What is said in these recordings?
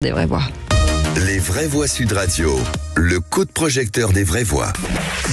Des vraies voix. Les vraies voix Sud Radio, le coup de projecteur des vraies voix.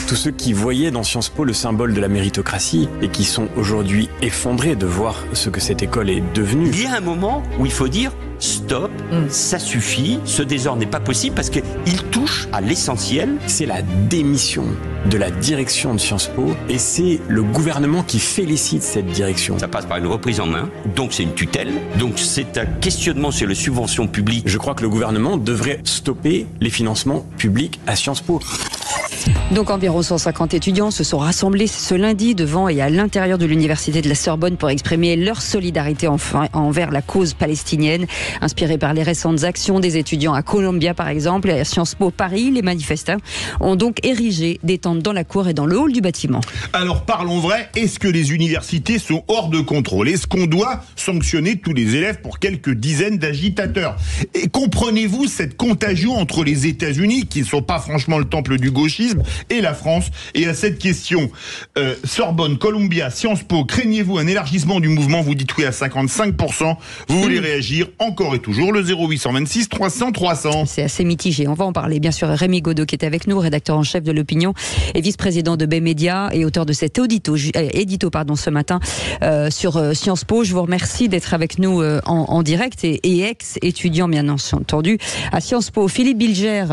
Tous ceux qui voyaient dans Sciences Po le symbole de la méritocratie et qui sont aujourd'hui effondrés de voir ce que cette école est devenue. Il y a un moment où il faut dire stop, ça suffit, ce désordre n'est pas possible parce qu'il touche à l'essentiel. C'est la démission de la direction de Sciences Po et c'est le gouvernement qui félicite cette direction. Ça passe par une reprise en main, donc c'est une tutelle, donc c'est un questionnement sur les subventions publiques. Je crois que le gouvernement devrait stopper les financements publics à Sciences Po. Donc environ 150 étudiants se sont rassemblés ce lundi devant et à l'intérieur de l'université de la Sorbonne pour exprimer leur solidarité envers la cause palestinienne. Inspirés par les récentes actions des étudiants à Columbia par exemple et à Sciences Po Paris, les manifestants ont donc érigé des tentes dans la cour et dans le hall du bâtiment. Alors parlons vrai, est-ce que les universités sont hors de contrôle? Est-ce qu'on doit sanctionner tous les élèves pour quelques dizaines d'agitateurs? Et comprenez-vous cette contagion entre les États-Unis, qui ne sont pas franchement le temple du gauchisme, et la France? Et à cette question, Sorbonne, Columbia, Sciences Po, craignez-vous un élargissement du mouvement? Vous dites oui à 55%. Vous voulez réagir encore et toujours, le 0826 300 300. C'est assez mitigé. On va en parler. Bien sûr, Rémi Godeau qui est avec nous, rédacteur en chef de l'Opinion et vice-président de B-Média et auteur de cet édito ce matin sur Sciences Po. Je vous remercie d'être avec nous en direct et ex-étudiant bien entendu à Sciences Po. Philippe Bilger,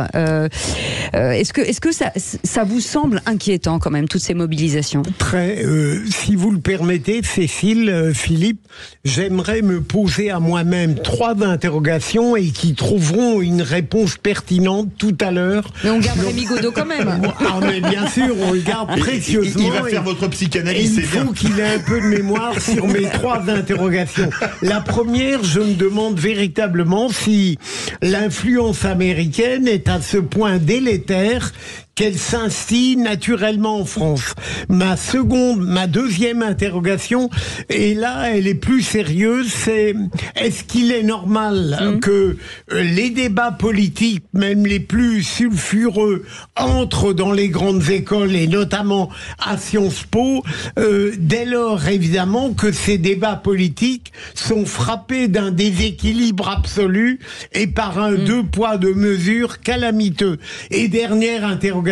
est-ce que ça vous semble inquiétant quand même, toutes ces mobilisations? Très. Si vous le permettez, Cécile, Philippe, j'aimerais me poser à moi-même 3 interrogations et qui trouveront une réponse pertinente tout à l'heure. Mais on garde Rémi Godeau quand même. Ah mais bien sûr, on le garde précieusement. Il va faire votre psychanalyse, il faut qu'il ait un peu de mémoire sur mes 3 interrogations. La première, je me demande véritablement si l'influence américaine est à ce point délétère qu'elle s'instille naturellement en France. Ma deuxième interrogation, et là elle est plus sérieuse, c'est est-ce qu'il est normal que les débats politiques, même les plus sulfureux, entrent dans les grandes écoles et notamment à Sciences Po, dès lors évidemment que ces débats politiques sont frappés d'un déséquilibre absolu et par un 2 poids 2 mesures calamiteux. Et dernière interrogation,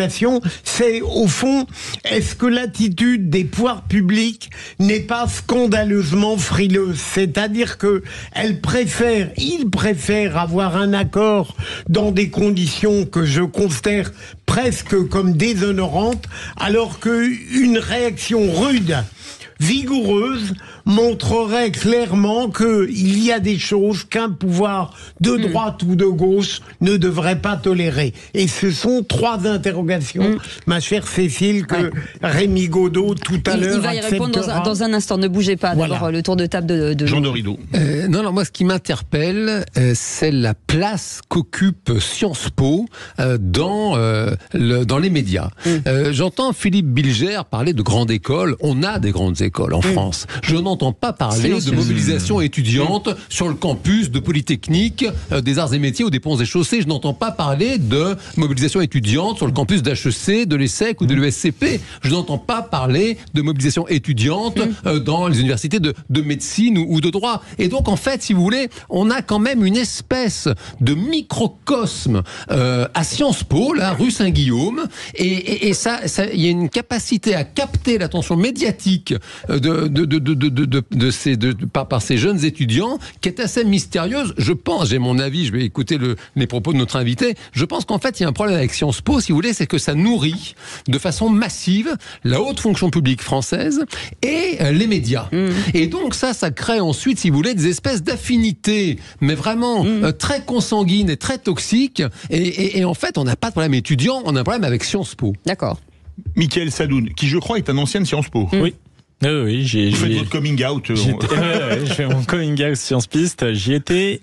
c'est au fond, est-ce que l'attitude des pouvoirs publics n'est pas scandaleusement frileuse? C'est-à-dire que ils préfèrent avoir un accord dans des conditions que je considère presque comme déshonorantes, alors qu'une réaction rude, vigoureuse, montrerait clairement qu'il y a des choses qu'un pouvoir de droite ou de gauche ne devrait pas tolérer. Et ce sont 3 interrogations, ma chère Cécile, que Rémi Godeau tout à l'heure il va y répondre dans un instant, ne bougez pas. Voilà. D'abord le tour de table de Jean de Rideau. Non, moi ce qui m'interpelle, c'est la place qu'occupe Sciences Po dans les médias. J'entends Philippe Bilger parler de grandes écoles. On a des grandes écoles en France. Je n'entends pas parler de mobilisation étudiante sur le campus de Polytechnique, des Arts et Métiers ou des Ponts et Chaussées. Je n'entends pas parler de mobilisation étudiante sur le campus d'HEC, de l'ESSEC ou de l'ESCP. Je n'entends pas parler de mobilisation étudiante dans les universités de médecine ou de droit. Et donc, en fait, si vous voulez, on a quand même une espèce de microcosme à Sciences Po, là, rue Saint-Guillaume, et ça, il y a une capacité à capter l'attention médiatique par ces jeunes étudiants qui est assez mystérieuse. Je pense, j'ai mon avis, je vais écouter les propos de notre invité, je pense qu'en fait il y a un problème avec Sciences Po, si vous voulez, c'est que ça nourrit de façon massive la haute fonction publique française et les médias. Et donc ça crée ensuite, si vous voulez, des espèces d'affinités, mais vraiment très consanguines et très toxiques, et en fait on n'a pas de problème étudiant, on a un problème avec Sciences Po. D'accord. Michael Sadoun, qui je crois est un ancien de Sciences Po. Oui. Oui, vous faites votre coming out. Je fais mon coming out Sciences Piste. J'y étais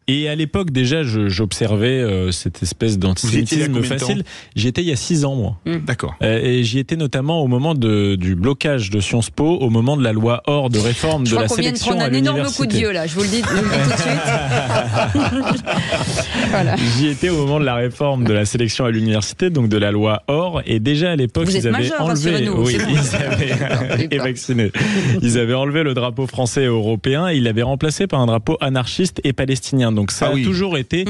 et à l'époque déjà j'observais cette espèce d'antisémitisme facile. J'y étais il y a 6 ans moi. D'accord. Et j'y étais notamment au moment du blocage de Sciences Po, au moment de la loi Or de réforme de la sélection à l'université. Je crois qu'on vient de prendre un énorme coup de vieux là, je vous le dis tout de suite. Voilà. J'y étais au moment de la réforme de la sélection à l'université, donc de la loi Or, et déjà à l'époque ils avaient enlevé, ils avaient enlevé le drapeau français et européen et ils l'avaient remplacé par un drapeau anarchiste et palestinien. Donc ça a toujours été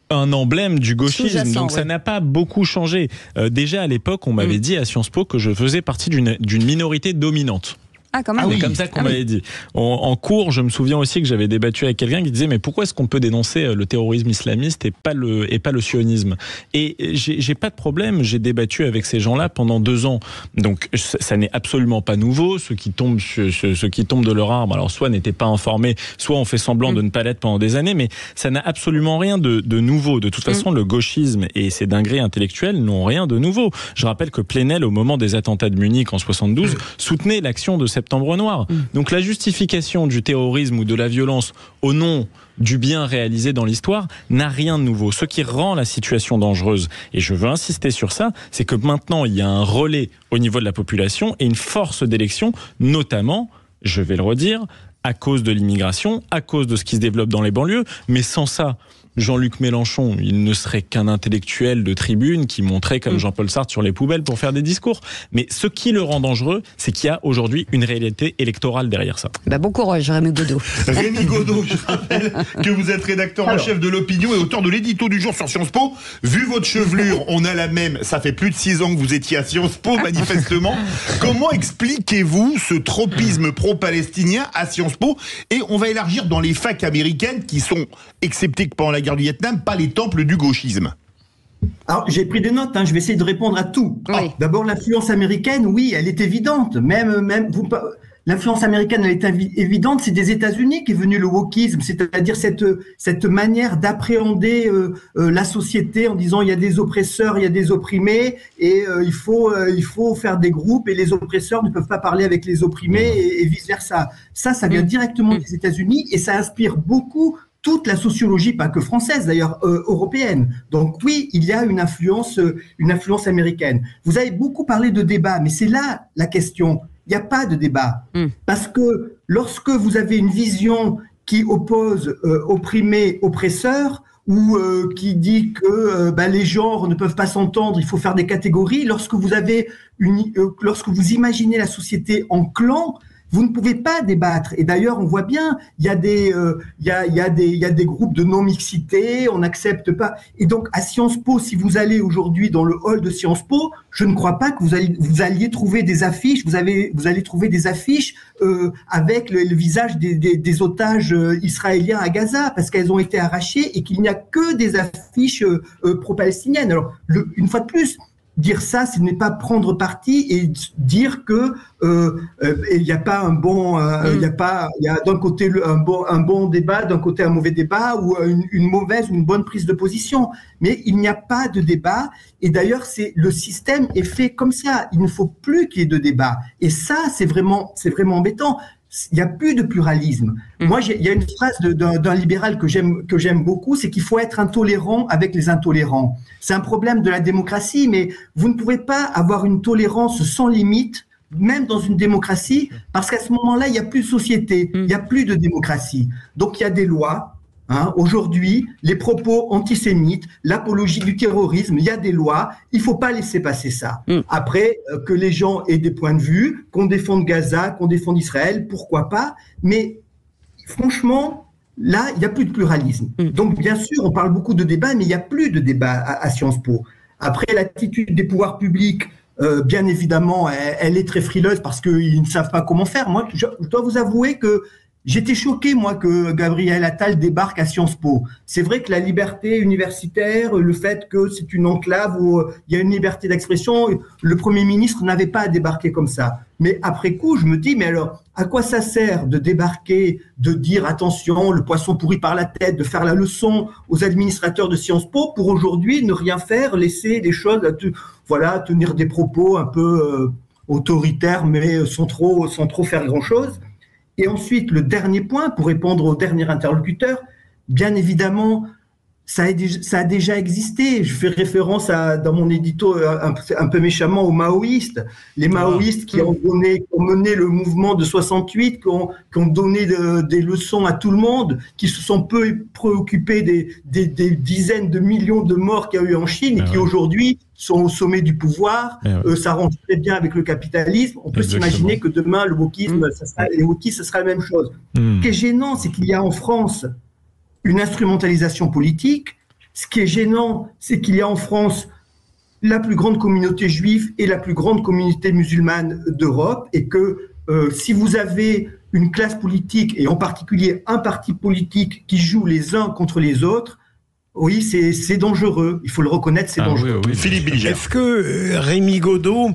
un emblème du gauchisme, donc ça n'a pas beaucoup changé. Déjà à l'époque, on m'avait dit à Sciences Po que je faisais partie d'une minorité dominante. Ah, quand même. C'est comme ça qu'on m'avait dit. En cours, je me souviens aussi que j'avais débattu avec quelqu'un qui disait mais pourquoi est-ce qu'on peut dénoncer le terrorisme islamiste et pas le sionisme? Et j'ai pas de problème, j'ai débattu avec ces gens-là pendant 2 ans. Donc ça n'est absolument pas nouveau. Ceux qui tombent de leur arbre, alors soit n'étaient pas informés, soit on fait semblant de ne pas l'être pendant des années, mais ça n'a absolument rien de nouveau. De toute façon, le gauchisme et ses dingueries intellectuelles n'ont rien de nouveau. Je rappelle que Plenel, au moment des attentats de Munich en 72, soutenait l'action de Septembre Noir. Donc la justification du terrorisme ou de la violence au nom du bien réalisé dans l'histoire n'a rien de nouveau. Ce qui rend la situation dangereuse, et je veux insister sur ça, c'est que maintenant il y a un relais au niveau de la population et une force d'élection, notamment, je vais le redire, à cause de l'immigration, à cause de ce qui se développe dans les banlieues, mais sans ça, Jean-Luc Mélenchon, il ne serait qu'un intellectuel de tribune qui montrait comme Jean-Paul Sartre sur les poubelles pour faire des discours. Mais ce qui le rend dangereux, c'est qu'il y a aujourd'hui une réalité électorale derrière ça. Bon courage, Rémi Godeau. Rémi Godeau, je rappelle que vous êtes rédacteur en chef de l'Opinion et auteur de l'édito du jour sur Sciences Po. Vu votre chevelure, on a la même. Ça fait plus de 6 ans que vous étiez à Sciences Po, manifestement. Comment expliquez-vous ce tropisme pro-palestinien à Sciences Po? Et on va élargir dans les facs américaines qui sont, excepté que pendant la guerre du Vietnam, pas les temples du gauchisme. Alors, j'ai pris des notes, je vais essayer de répondre à tout. Oui. D'abord, l'influence américaine, oui, elle est évidente. L'influence américaine, elle est évidente. C'est des États-Unis qui est venu le wokisme, c'est-à-dire cette manière d'appréhender la société en disant il y a des oppresseurs, il y a des opprimés, et il faut faire des groupes, et les oppresseurs ne peuvent pas parler avec les opprimés, et vice-versa. Ça vient directement des États-Unis, et ça inspire beaucoup toute la sociologie, pas que française d'ailleurs, européenne. Donc oui, il y a une influence américaine. Vous avez beaucoup parlé de débat, mais c'est là la question. Il n'y a pas de débat. Parce que lorsque vous avez une vision qui oppose opprimé, oppresseur, ou qui dit que les genres ne peuvent pas s'entendre, il faut faire des catégories, lorsque vous imaginez la société en clan, vous ne pouvez pas débattre. Et d'ailleurs, on voit bien, il y a des groupes de non-mixité, on n'accepte pas. Et donc, à Sciences Po, si vous allez aujourd'hui dans le hall de Sciences Po, je ne crois pas que vous alliez trouver des affiches, vous allez trouver des affiches avec le visage des otages israéliens à Gaza, parce qu'elles ont été arrachées et qu'il n'y a que des affiches pro-palestiniennes. Alors, une fois de plus, dire ça, ce n'est pas prendre parti et dire que il n'y a pas un bon, il y a d'un côté un bon débat, d'un côté un mauvais débat, ou une mauvaise ou une bonne prise de position. Mais il n'y a pas de débat. Et d'ailleurs, le système est fait comme ça. Il ne faut plus qu'il y ait de débat. Et ça, c'est vraiment embêtant. Il n'y a plus de pluralisme. Moi, il y a une phrase d'un libéral que j'aime beaucoup, c'est qu'il faut être intolérant avec les intolérants. C'est un problème de la démocratie, mais vous ne pouvez pas avoir une tolérance sans limite, même dans une démocratie, parce qu'à ce moment-là, il n'y a plus de société, il n'y a plus de démocratie. Donc, il y a des lois. Aujourd'hui, les propos antisémites, l'apologie du terrorisme, il y a des lois, il ne faut pas laisser passer ça. Après, que les gens aient des points de vue, qu'on défende Gaza, qu'on défende Israël, pourquoi pas, mais franchement, là, il n'y a plus de pluralisme. Donc, bien sûr, on parle beaucoup de débat, mais il n'y a plus de débat à Sciences Po. Après, l'attitude des pouvoirs publics, bien évidemment, elle est très frileuse parce qu'ils ne savent pas comment faire. Moi, je dois vous avouer que j'étais choqué, moi, que Gabriel Attal débarque à Sciences Po. C'est vrai que la liberté universitaire, le fait que c'est une enclave où il y a une liberté d'expression, le Premier ministre n'avait pas à débarquer comme ça. Mais après coup, je me dis, mais alors, à quoi ça sert de débarquer, de dire, attention, le poisson pourri par la tête, de faire la leçon aux administrateurs de Sciences Po pour aujourd'hui ne rien faire, laisser les choses, tenir des propos un peu autoritaires, mais sans trop faire grand-chose. Et ensuite, le dernier point, pour répondre au dernier interlocuteur, bien évidemment, ça a déjà existé. Je fais référence dans mon édito un peu méchamment aux maoïstes. Les maoïstes qui ont mené le mouvement de 68, qui ont donné des leçons à tout le monde, qui se sont peu préoccupés des dizaines de millions de morts qu'il y a eu en Chine et qui aujourd'hui sont au sommet du pouvoir, s'arrangent très bien avec le capitalisme. On peut s'imaginer que demain, les wokistes, ce sera la même chose. Ce qui est gênant, c'est qu'il y a en France une instrumentalisation politique. Ce qui est gênant, c'est qu'il y a en France la plus grande communauté juive et la plus grande communauté musulmane d'Europe, et que si vous avez une classe politique, et en particulier un parti politique qui joue les uns contre les autres, oui, c'est dangereux. Il faut le reconnaître, c'est dangereux. Oui. Philippe Bilger. Est-ce que Rémi Godeau,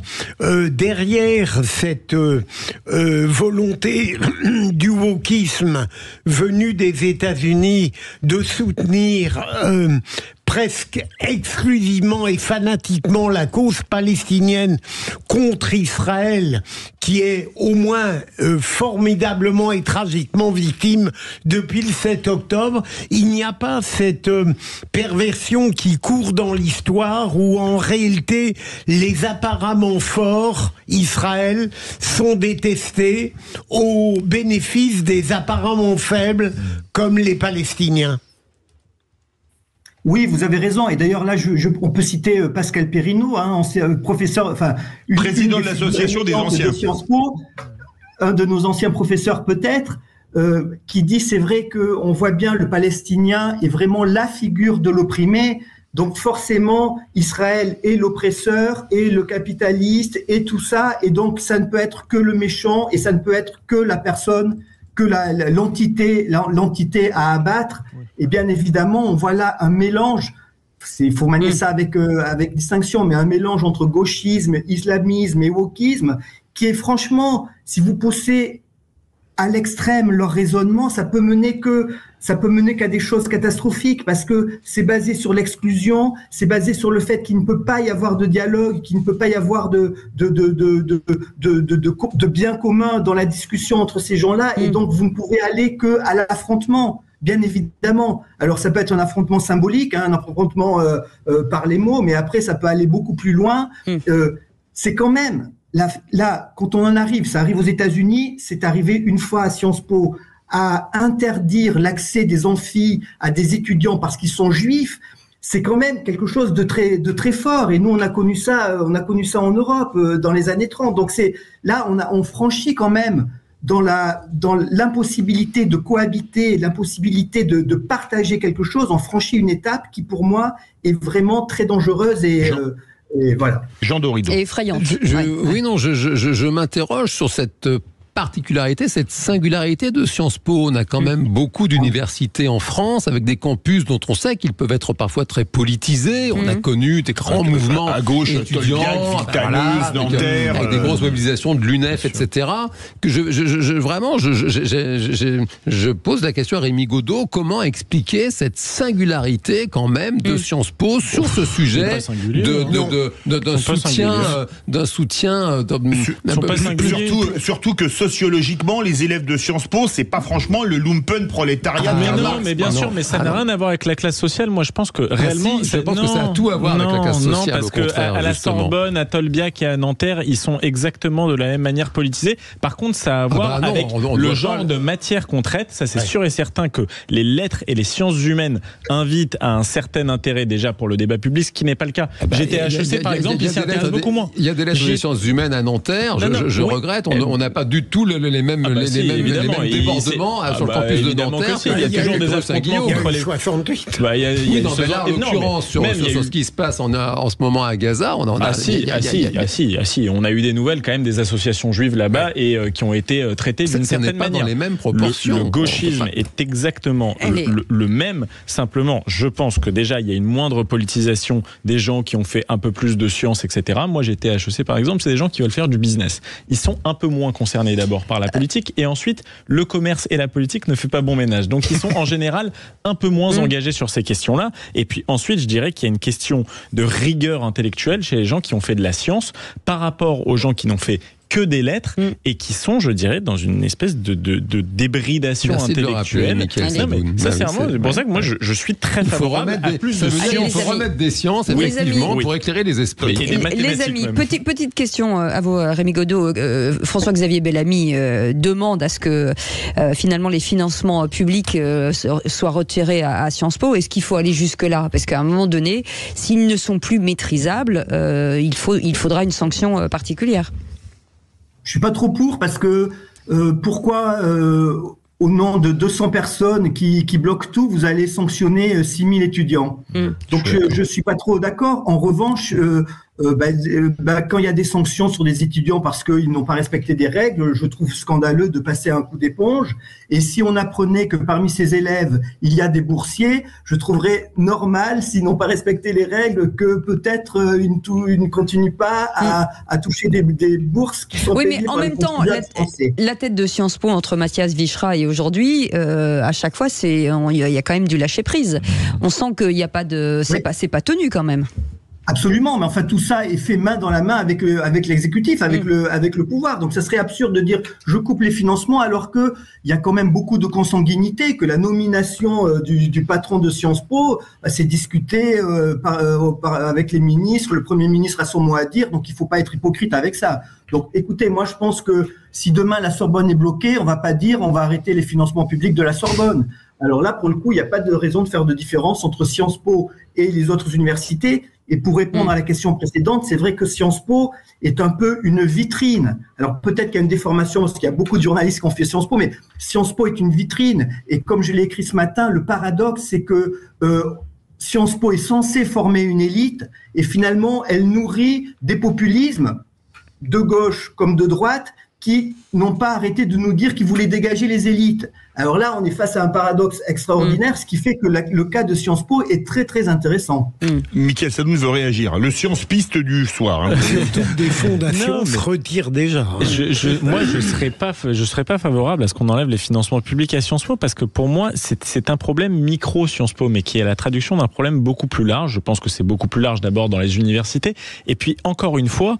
derrière cette volonté du wokisme venue des États-Unis de soutenir presque exclusivement et fanatiquement la cause palestinienne contre Israël, qui est au moins formidablement et tragiquement victime depuis le 7 octobre, il n'y a pas cette perversion qui court dans l'histoire où en réalité les apparemment forts, Israël, sont détestés au bénéfice des apparemment faibles comme les Palestiniens? Oui, vous avez raison. Et d'ailleurs, là, on peut citer Pascal Perrineau, ancien professeur, président de l'association des anciens. De Sciences Po, un de nos anciens professeurs peut-être, qui dit c'est vrai qu'on voit bien le Palestinien est vraiment la figure de l'opprimé. Donc forcément, Israël est l'oppresseur, et le capitaliste, et tout ça. Et donc, ça ne peut être que le méchant, et ça ne peut être que la personne, que l'entité à abattre. Et bien évidemment, on voit là un mélange, il faut manier ça avec distinction, mais un mélange entre gauchisme, islamisme et wokisme, qui est franchement, si vous poussez à l'extrême leur raisonnement, ça peut mener qu'à des choses catastrophiques, parce que c'est basé sur l'exclusion, c'est basé sur le fait qu'il ne peut pas y avoir de dialogue, qu'il ne peut pas y avoir de bien commun dans la discussion entre ces gens-là, et donc vous ne pouvez aller qu'à l'affrontement. Bien évidemment. Alors ça peut être un affrontement symbolique, un affrontement par les mots, mais après ça peut aller beaucoup plus loin. C'est quand même, là, quand on en arrive, ça arrive aux États-Unis, c'est arrivé une fois à Sciences Po, à interdire l'accès des amphis à des étudiants parce qu'ils sont juifs. C'est quand même quelque chose de très fort. Et nous, on a connu ça en Europe dans les années 30. Donc on franchit quand même dans l'impossibilité de cohabiter, l'impossibilité de partager quelque chose, on franchit une étape qui, pour moi, est vraiment très dangereuse et voilà. Jean Dorido. Et effrayante. Je m'interroge sur cette particularité, cette singularité de Sciences Po. On a quand même beaucoup d'universités en France avec des campus dont on sait qu'ils peuvent être parfois très politisés. On a connu des grands mouvements à gauche, étudiants, Nanterre, avec des grosses mobilisations de l'UNEF, etc. Que je pose la question à Rémi Godeau, comment expliquer cette singularité quand même de Sciences Po sur ce sujet d'un soutien, surtout que sociologiquement, les élèves de Sciences Po, c'est pas franchement le lumpen prolétariat. Mais bien sûr, mais ça n'a rien à voir avec la classe sociale. Moi, je pense que réellement, je pense que ça a tout à voir avec la classe sociale. Non, parce qu'à la Sorbonne, à Tolbiac et à Nanterre, ils sont exactement de la même manière politisés. Par contre, ça a à voir avec le genre de matière qu'on traite. Ça, c'est sûr et certain que les lettres et les sciences humaines invitent à un certain intérêt déjà pour le débat public, ce qui n'est pas le cas. GTHEC, par exemple, il s'y intéresse beaucoup moins. Il y a des lettres des sciences humaines à Nanterre. Je regrette. On n'a pas du tout les mêmes débordements sur le campus de Nanterre. Il y a toujours des affrontements entre les 68. Mais là, en l'occurrence, sur ce qui se passe en ce moment à Gaza, on en a... On a eu des nouvelles quand même des associations juives là-bas et qui ont été traitées d'une certaine manière. Dans les mêmes proportions. Le gauchisme est exactement le même. Simplement, je pense que déjà, il y a une moindre politisation des gens qui ont fait un peu plus de sciences, etc. Moi, j'étais à HEC, par exemple, c'est des gens qui veulent faire du business. Ils sont un peu moins concernés d'abord par la politique, et ensuite le commerce et la politique ne fait pas bon ménage, donc ils sont en général un peu moins engagés sur ces questions-là. Et puis ensuite, je dirais qu'il y a une question de rigueur intellectuelle chez les gens qui ont fait de la science par rapport aux gens qui n'ont fait que des lettres et qui sont, je dirais, dans une espèce de débridation intellectuelle. Sincèrement, c'est pour ça que moi je suis très favorable à plus de sciences. Il faut remettre des sciences, effectivement, pour éclairer les esprits. Les amis, petite question à vous, Rémi Godeau. François-Xavier Bellamy demande à ce que finalement les financements publics soient retirés à Sciences Po. Est-ce qu'il faut aller jusque-là? Parce qu'à un moment donné, s'ils ne sont plus maîtrisables, il faudra une sanction particulière. Je suis pas trop pour, parce que pourquoi au nom de 200 personnes qui bloquent tout, vous allez sanctionner 6000 étudiants. Donc je suis pas trop d'accord. En revanche, quand il y a des sanctions sur des étudiants parce qu'ils n'ont pas respecté des règles, je trouve scandaleux de passer un coup d'éponge. Et si on apprenait que parmi ces élèves, il y a des boursiers, je trouverais normal, s'ils n'ont pas respecté les règles, que peut-être ils ne continuent pas à toucher des bourses qui sont payées par les contribuables français. La tête de Sciences Po entre Mathias Vichra et aujourd'hui, à chaque fois, il y a quand même du lâcher prise. On sent qu'il n'y a pas de, c'est pas tenu quand même. Absolument, mais enfin tout ça est fait main dans la main avec l'exécutif, avec le pouvoir. Donc ça serait absurde de dire je coupe les financements alors que il y a quand même beaucoup de consanguinité, que la nomination du patron de Sciences Po s'est discutée avec les ministres, le Premier ministre a son mot à dire, donc il faut pas être hypocrite avec ça. Donc écoutez, moi je pense que si demain la Sorbonne est bloquée, on va pas dire on va arrêter les financements publics de la Sorbonne. Alors là, pour le coup, il n'y a pas de raison de faire de différence entre Sciences Po et les autres universités. Et pour répondre à la question précédente, c'est vrai que Sciences Po est un peu une vitrine. Alors peut-être qu'il y a une déformation parce qu'il y a beaucoup de journalistes qui ont fait Sciences Po, mais Sciences Po est une vitrine. Et comme je l'ai écrit ce matin, le paradoxe, c'est que Sciences Po est censée former une élite et finalement, elle nourrit des populismes de gauche comme de droite qui n'ont pas arrêté de nous dire qu'ils voulaient dégager les élites. Alors là, on est face à un paradoxe extraordinaire, ce qui fait que le cas de Sciences Po est très très intéressant. Mickaël Sadoun veut réagir. Le Sciences Piste du soir. Toutes des fondations se retirent déjà. Moi, je serais pas favorable à ce qu'on enlève les financements publics à Sciences Po, parce que pour moi, c'est un problème micro Sciences Po, mais qui est la traduction d'un problème beaucoup plus large. Je pense que c'est beaucoup plus large d'abord dans les universités. Et puis, encore une fois,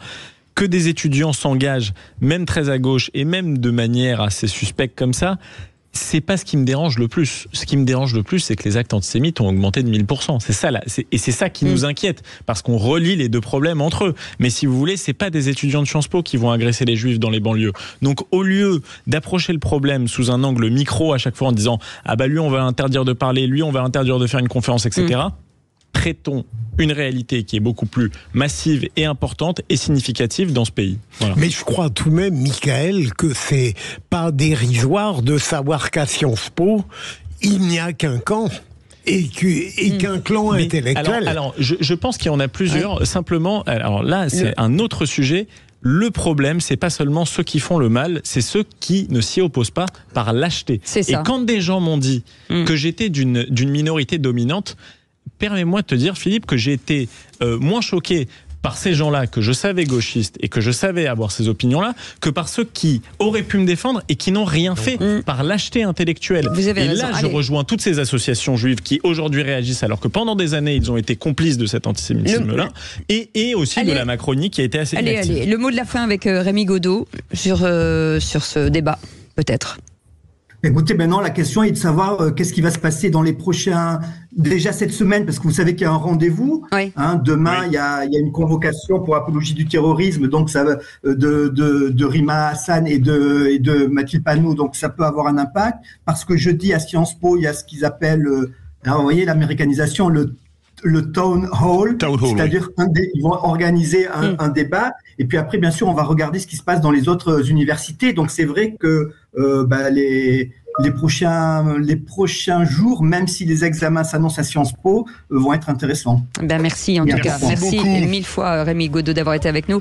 que des étudiants s'engagent, même très à gauche, et même de manière assez suspecte comme ça, c'est pas ce qui me dérange le plus. Ce qui me dérange le plus, c'est que les actes antisémites ont augmenté de 1000%. C'est ça, et c'est ça qui nous inquiète, parce qu'on relie les deux problèmes entre eux. Mais si vous voulez, c'est pas des étudiants de Sciences Po qui vont agresser les Juifs dans les banlieues. Donc, au lieu d'approcher le problème sous un angle micro à chaque fois en disant « Ah bah lui, on va interdire de parler, lui, on va interdire de faire une conférence, etc. » Traitons une réalité qui est beaucoup plus massive et importante et significative dans ce pays. Voilà. Mais je crois tout de même, Mickaël, que c'est pas dérisoire de savoir qu'à Sciences Po, il n'y a qu'un camp. Et qu'un clan intellectuel. Alors je pense qu'il y en a plusieurs. Simplement, alors là, c'est un autre sujet. Le problème, c'est pas seulement ceux qui font le mal, c'est ceux qui ne s'y opposent pas par lâcheté. Et quand des gens m'ont dit que j'étais d'une minorité dominante, permets-moi de te dire, Philippe, que j'ai été moins choqué par ces gens-là que je savais gauchistes et que je savais avoir ces opinions-là que par ceux qui auraient pu me défendre et qui n'ont rien fait par lâcheté intellectuelle. Et là, je rejoins toutes ces associations juives qui aujourd'hui réagissent alors que pendant des années, ils ont été complices de cet antisémitisme-là et aussi de la Macronie qui a été assez inactive. Le mot de la fin avec Rémi Godot sur ce débat, peut-être. Écoutez, maintenant, la question est de savoir qu'est-ce qui va se passer dans les prochains... Déjà cette semaine, parce que vous savez qu'il y a un rendez-vous. Demain, il y a une convocation pour apologie du terrorisme, donc ça de Rima Hassan et de Mathilde Panot, donc ça peut avoir un impact. Parce que jeudi, à Sciences Po, il y a ce qu'ils appellent, vous voyez, l'américanisation, le town hall, c'est-à-dire ils vont organiser un débat, et puis après, bien sûr, on va regarder ce qui se passe dans les autres universités. Donc c'est vrai que les prochains jours, même si les examens s'annoncent à Sciences Po, vont être intéressants. Merci en tout cas. Merci 1000 fois Rémi Godot d'avoir été avec nous.